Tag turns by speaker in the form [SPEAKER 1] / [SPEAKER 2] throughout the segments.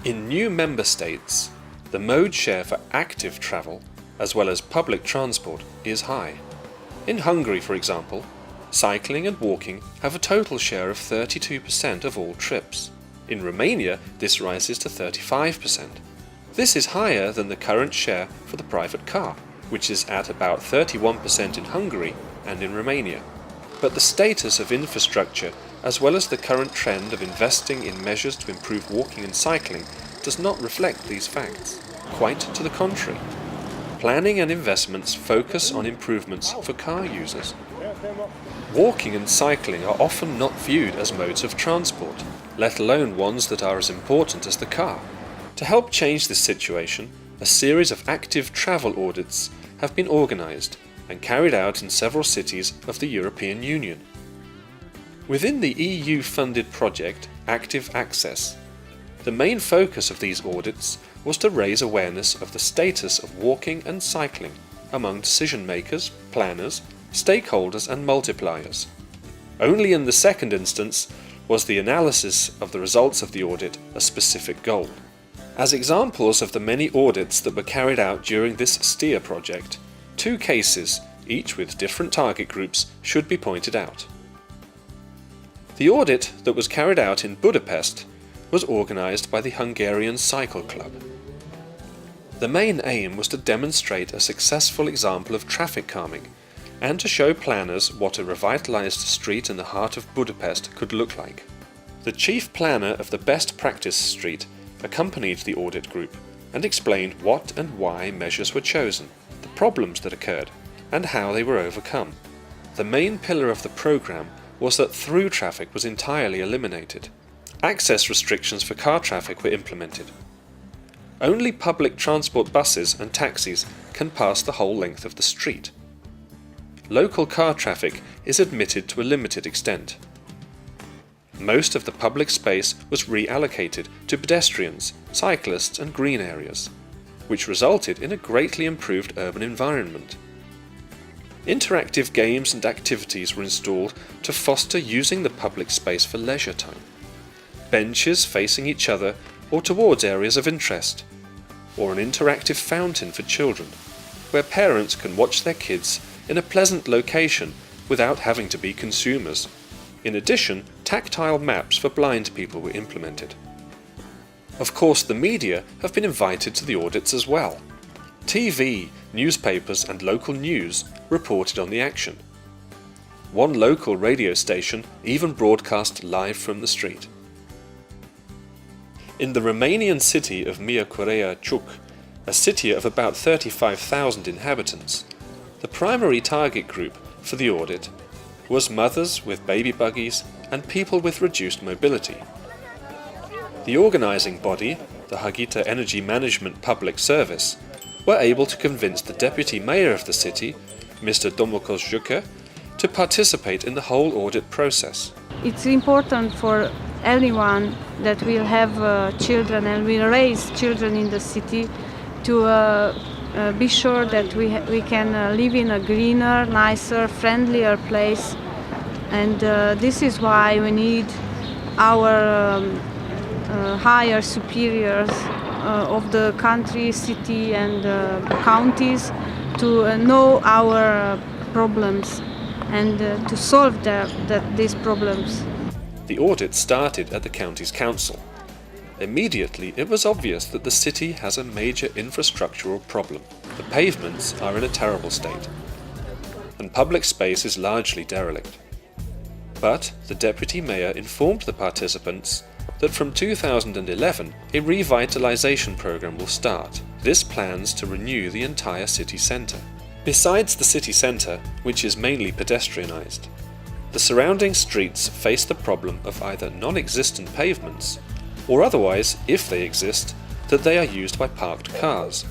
[SPEAKER 1] In new member states, the mode share for active travel, as well as public transport, is high. In Hungary, for example, cycling and walking have a total share of 32% of all trips. In Romania, this rises to 35%. This is higher than the current share for the private car, which is at about 31% in Hungary and in Romania. But the status of infrastructure, as well as the current trend of investing in measures to improve walking and cycling, does not reflect these facts. Quite to the contrary. Planning and investments focus on improvements for car users. Walking and cycling are often not viewed as modes of transport, let alone ones that are as important as the car. To help change this situation, a series of active travel audits have been organised and carried out in several cities of the European Union. Within the EU-funded project Active Access, the main focus of these audits was to raise awareness of the status of walking and cycling among decision makers, planners, stakeholders and multipliers. Only in the second instance was the analysis of the results of the audit a specific goal. As examples of the many audits that were carried out during this STEER project, 2 cases, each with different target groups, should be pointed out. The audit that was carried out in Budapest was organised by the Hungarian Cycle Club. The main aim was to demonstrate a successful example of traffic calming and to show planners what a revitalised street in the heart of Budapest could look like. The chief planner of the best practice street accompanied the audit group and explained what and why measures were chosen, the problems that occurred, and how they were overcome. The main pillar of the programme was that through traffic was entirely eliminated. Access restrictions for car traffic were implemented. Only public transport buses and taxis can pass the whole length of the street. Local car traffic is admitted to a limited extent. Most of the public space was reallocated to pedestrians, cyclists and green areas, which resulted in a greatly improved urban environment. Interactive games and activities were installed to foster using the public space for leisure time. Benches facing each other or towards areas of interest, or an interactive fountain for children, where parents can watch their kids in a pleasant location without having to be consumers. In addition, tactile maps for blind people were implemented. Of course, the media have been invited to the audits as well. TV, newspapers and local news reported on the action. One local radio station even broadcast live from the street. In the Romanian city of Miercurea Ciuc, a city of about 35,000 inhabitants, the primary target group for the audit was mothers with baby buggies and people with reduced mobility. The organising body, the Harghita Energy Management Public Service, were able to convince the deputy mayor of the city, Mr. Domokos Juka, to participate in the whole audit process.
[SPEAKER 2] It's important for anyone that will have children and will raise children in the city to be sure that we can live in a greener, nicer, friendlier place. And this is why we need our higher superiors of the country, city and counties to know our problems and to solve these problems.
[SPEAKER 1] The audit started at the county's council. Immediately, it was obvious that the city has a major infrastructural problem. The pavements are in a terrible state, and public space is largely derelict. But the deputy mayor informed the participants that from 2011 a revitalization program will start. This plans to renew the entire city centre. Besides the city centre, which is mainly pedestrianised, the surrounding streets face the problem of either non-existent pavements, or otherwise, if they exist, that they are used by parked cars.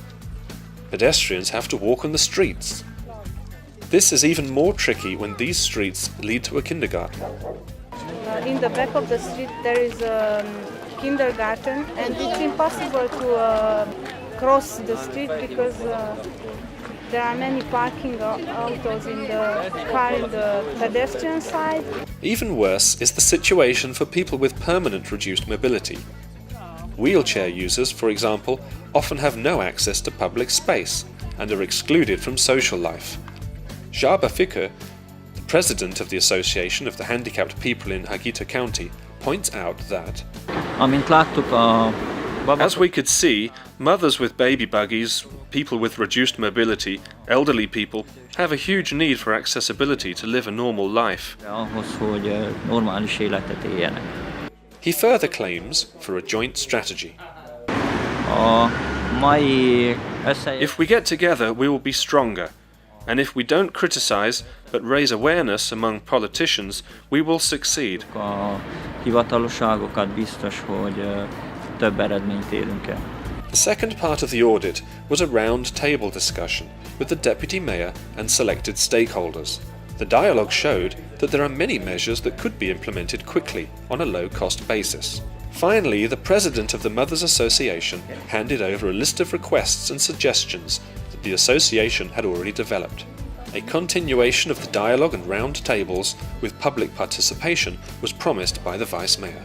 [SPEAKER 1] Pedestrians have to walk on the streets. This is even more tricky when these streets lead to a kindergarten.
[SPEAKER 2] In the back of the street there is a kindergarten and it's impossible to cross the street because there are many parking autos in the car in the pedestrian side.
[SPEAKER 1] Even worse is the situation for people with permanent reduced mobility. Wheelchair users, for example, often have no access to public space and are excluded from social life. Jaba Ficker, the president of the Association of the Handicapped People in Hagita County, points out that,
[SPEAKER 3] Amint láttuk a
[SPEAKER 1] as we could see, mothers with baby buggies, people with reduced mobility, elderly people have a huge need for accessibility to live a normal life.
[SPEAKER 3] ahhoz, hogy normális életet éljenek.
[SPEAKER 1] He further claims for a joint strategy.
[SPEAKER 3] A mai
[SPEAKER 1] If we get together, we will be stronger. And if we don't criticize, but raise awareness among politicians, we will succeed.
[SPEAKER 3] a hivataloságokat biztos, hogy több eredményt érünk el.
[SPEAKER 1] The second part of the audit was a round table discussion with the deputy mayor and selected stakeholders. The dialogue showed that there are many measures that could be implemented quickly on a low-cost basis. Finally, the president of the Mothers Association handed over a list of requests and suggestions that the association had already developed. A continuation of the dialogue and round tables with public participation was promised by the vice mayor.